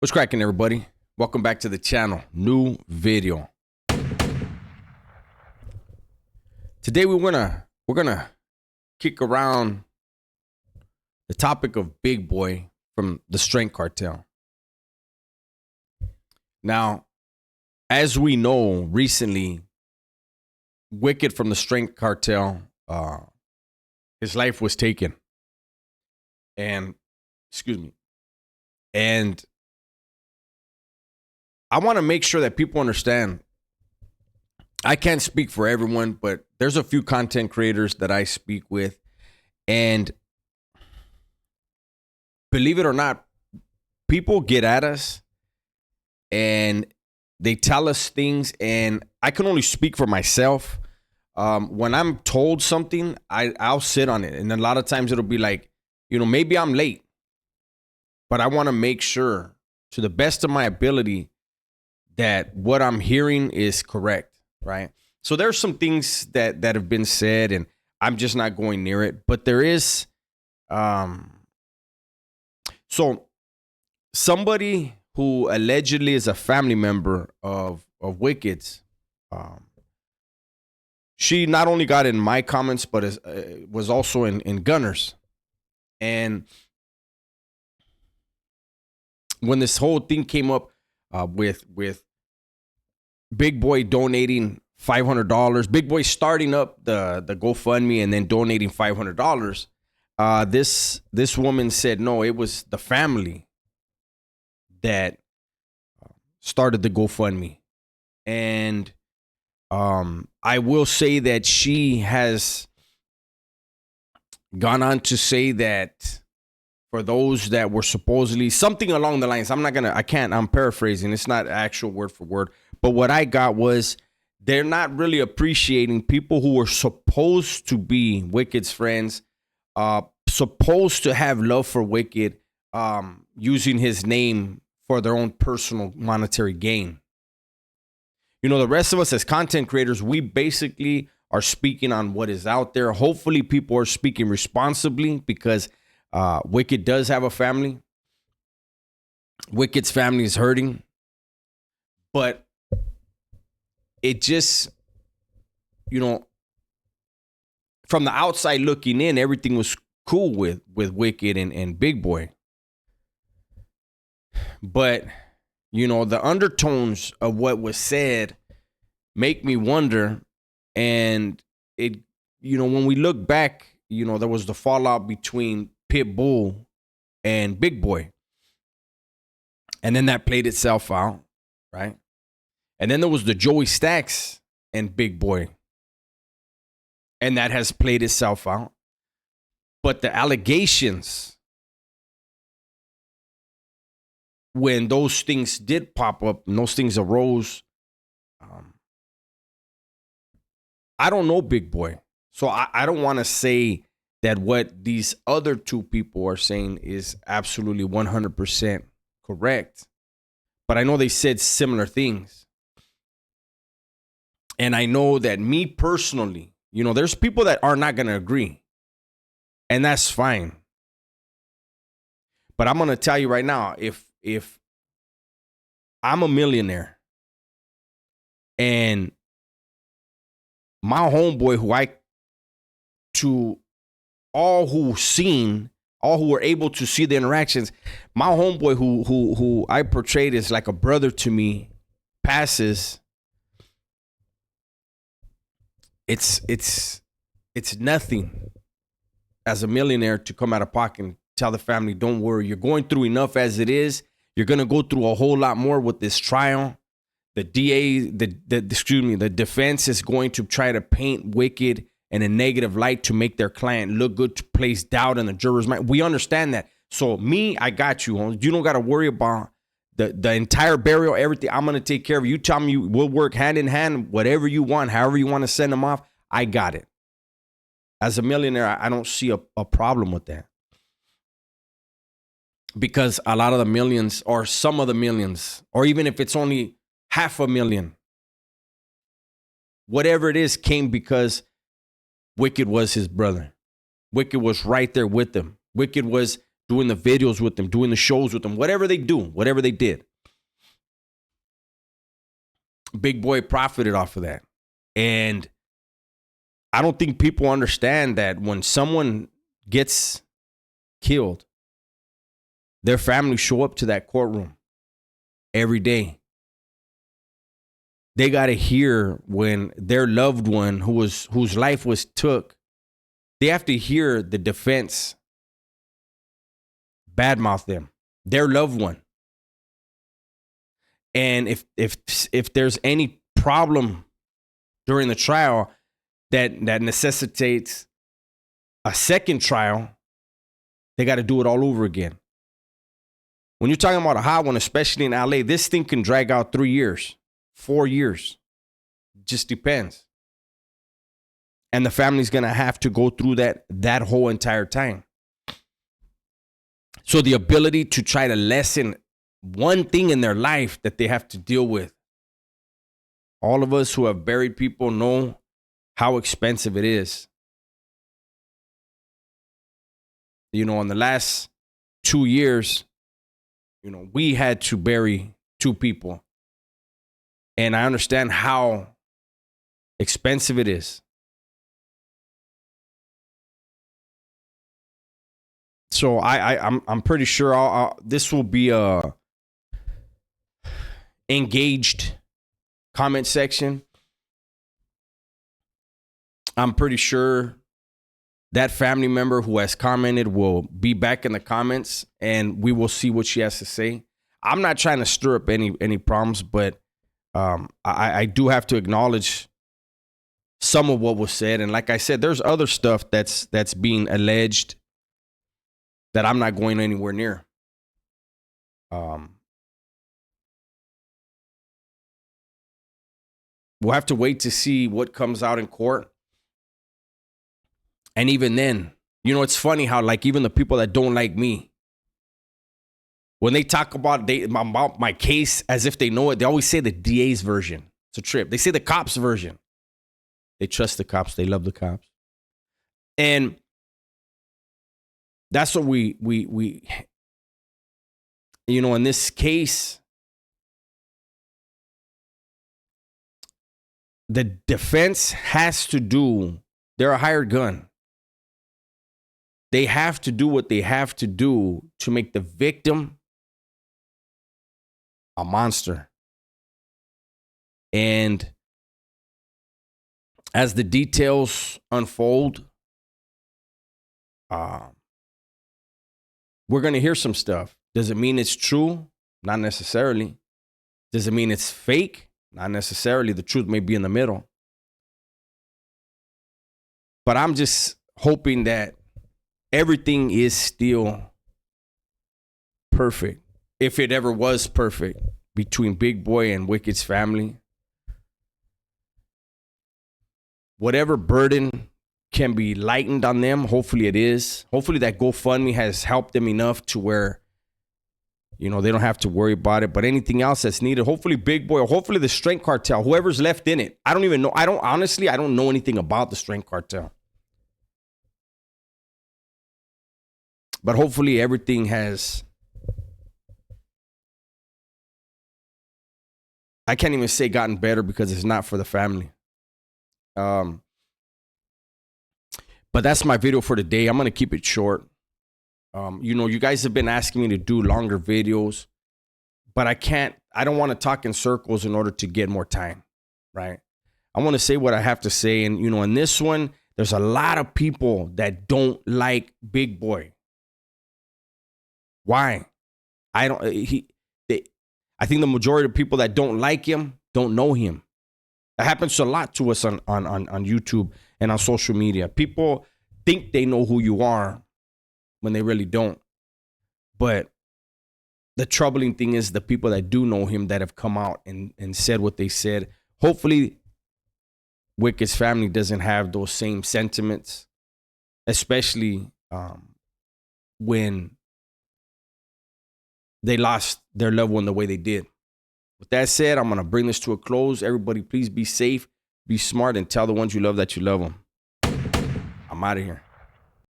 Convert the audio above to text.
What's cracking, everybody? Welcome back to the channel. New video. Today we're gonna kick around the topic of Big Boy from the Strength Cartel. Now, as we know, recently, Wicked from the Strength Cartel, his life was taken. And I want to make sure that people understand. I can't speak for everyone, but there's a few content creators that I speak with. And believe it or not, people get at us and they tell us things. And I can only speak for myself. When I'm told something, I'll sit on it. And a lot of times it'll be like, maybe I'm late, but I want to make sure to the best of my ability that what I'm hearing is correct, right? So there's some things that have been said, and I'm just not going near it. But there is, so somebody who allegedly is a family member of Wicked's, she not only got in my comments, but was also in Gunner's. And when this whole thing came up with Big Boy donating $500, Big Boy starting up the GoFundMe and then donating $500, this woman said no, it was the family that started the GoFundMe. And I will say that she has gone on to say that for those that were supposedly something along the lines, I'm paraphrasing, it's not actual word for word, but what I got was they're not really appreciating people who were supposed to be Wicked's friends, supposed to have love for Wicked, using his name for their own personal monetary gain. The rest of us as content creators, we basically are speaking on what is out there. Hopefully people are speaking responsibly because Wicked does have a family. Wicked's family is hurting. But it just, from the outside looking in, everything was cool with Wicked and Big Boy. But, the undertones of what was said make me wonder. And it, when we look back, there was the fallout between Pitbull and Big Boy. And then that played itself out, right? And then there was the Joey Stacks and Big Boy. And that has played itself out. But the allegations, when those things did pop up and those things arose, I don't know Big Boy. So I don't want to say that what these other two people are saying is absolutely 100% correct. But I know they said similar things. And I know that me personally, there's people that are not going to agree. And that's fine. But I'm going to tell you right now, if I'm a millionaire and my homeboy all who were able to see the interactions, my homeboy who I portrayed as like a brother to me passes, it's nothing as a millionaire to come out of pocket and tell the family, don't worry, you're going through enough as it is. You're going to go through a whole lot more with this trial. The the defense is going to try to paint Wicked in a negative light to make their client look good, to place doubt in the juror's mind. We understand that. So I got you. You don't got to worry about the entire burial, everything. I'm going to take care of you. You tell me we'll work hand in hand, whatever you want, however you want to send them off. I got it. As a millionaire, I don't see a problem with that. Because a lot of the millions, or some of the millions, or even if it's only $500,000, whatever it is, came because Wicked was his brother. Wicked was right there with him. Wicked was doing the videos with them, doing the shows with them, whatever they do, whatever they did. Big Boy profited off of that. And I don't think people understand that when someone gets killed, their family show up to that courtroom every day. They got to hear when their loved one whose life was took, they have to hear the defense badmouth them, their loved one. And if there's any problem during the trial that necessitates a second trial, they got to do it all over again. When you're talking about a hot one, especially in LA, this thing can drag out 3 years, 4 years. Just depends. And the family's going to have to go through that whole entire time. So the ability to try to lessen one thing in their life that they have to deal with. All of us who have buried people know how expensive it is. You know, in the last 2 years, you know, we had to bury 2 people. And I understand how expensive it is. So I'm pretty sure this will be a engaged comment section. I'm pretty sure that family member who has commented will be back in the comments and we will see what she has to say. I'm not trying to stir up any problems, but I do have to acknowledge some of what was said. And like I said, there's other stuff that's being alleged that I'm not going anywhere near. We'll have to wait to see what comes out in court. And even then, you know, it's funny how like even the people that don't like me, when they talk about my case as if they know it, they always say the DA's version. It's a trip. They say the cops' version. They trust the cops. They love the cops. And that's what we you know, in this case, the defense has to do, they're a hired gun. They have to do what they have to do to make the victim a monster. And as the details unfold, we're going to hear some stuff. Does it mean it's true? Not necessarily. Does it mean it's fake? Not necessarily. The truth may be in the middle. But I'm just hoping that everything is still perfect, if it ever was perfect, between Big Boy and Wicked's family. Whatever burden can be lightened on them, hopefully it is. Hopefully that GoFundMe has helped them enough to where, you know, they don't have to worry about it. But anything else that's needed, hopefully Big Boy, or hopefully the Strength Cartel, whoever's left in it. I don't even know. I don't know anything about the Strength Cartel. But hopefully everything has, I can't even say gotten better because it's not for the family. But that's my video for today. I'm going to keep it short. You know, you guys have been asking me to do longer videos, but I don't want to talk in circles in order to get more time, right? I want to say what I have to say. And, you know, in this one, there's a lot of people that don't like Big Boy. Why? I think the majority of people that don't like him don't know him. That happens a lot to us on YouTube and on social media. People think they know who you are when they really don't. But the troubling thing is the people that do know him that have come out and said what they said. Hopefully, Wicked's family doesn't have those same sentiments, especially when they lost their loved one the way they did. With that said, I'm going to bring this to a close. Everybody, please be safe, be smart, and tell the ones you love that you love them. I'm out of here.